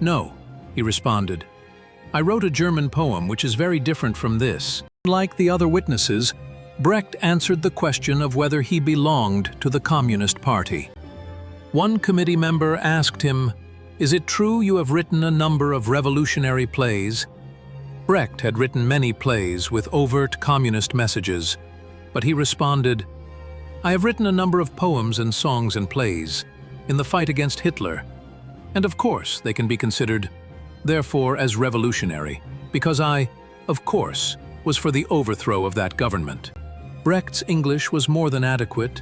"No," he responded. "I wrote a German poem which is very different from this." Like the other witnesses, Brecht answered the question of whether he belonged to the Communist Party. One committee member asked him, "Is it true you have written a number of revolutionary plays?" Brecht had written many plays with overt communist messages, but he responded, "I have written a number of poems and songs and plays in the fight against Hitler, and of course they can be considered, therefore, as revolutionary, because I, of course, was for the overthrow of that government." Brecht's English was more than adequate,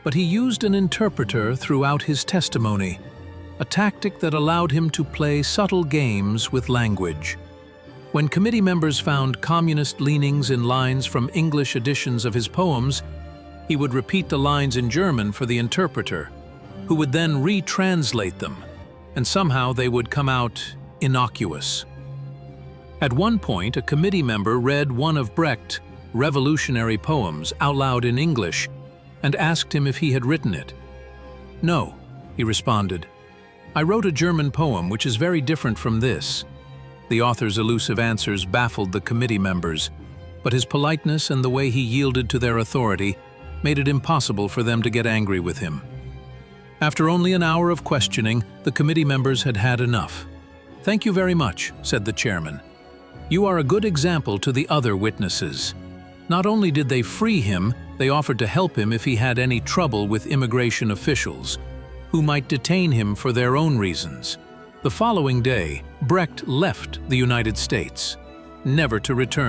but he used an interpreter throughout his testimony, a tactic that allowed him to play subtle games with language. When committee members found communist leanings in lines from English editions of his poems, he would repeat the lines in German for the interpreter, who would then retranslate them, and somehow they would come out innocuous. At one point, a committee member read one of Brecht's revolutionary poems out loud in English and asked him if he had written it. "No," he responded. "I wrote a German poem which is very different from this." The author's elusive answers baffled the committee members, but his politeness and the way he yielded to their authority made it impossible for them to get angry with him. After only an hour of questioning, the committee members had had enough. "Thank you very much," said the chairman. "You are a good example to the other witnesses." Not only did they free him, they offered to help him if he had any trouble with immigration officials, who might detain him for their own reasons. The following day, Brecht left the United States, never to return.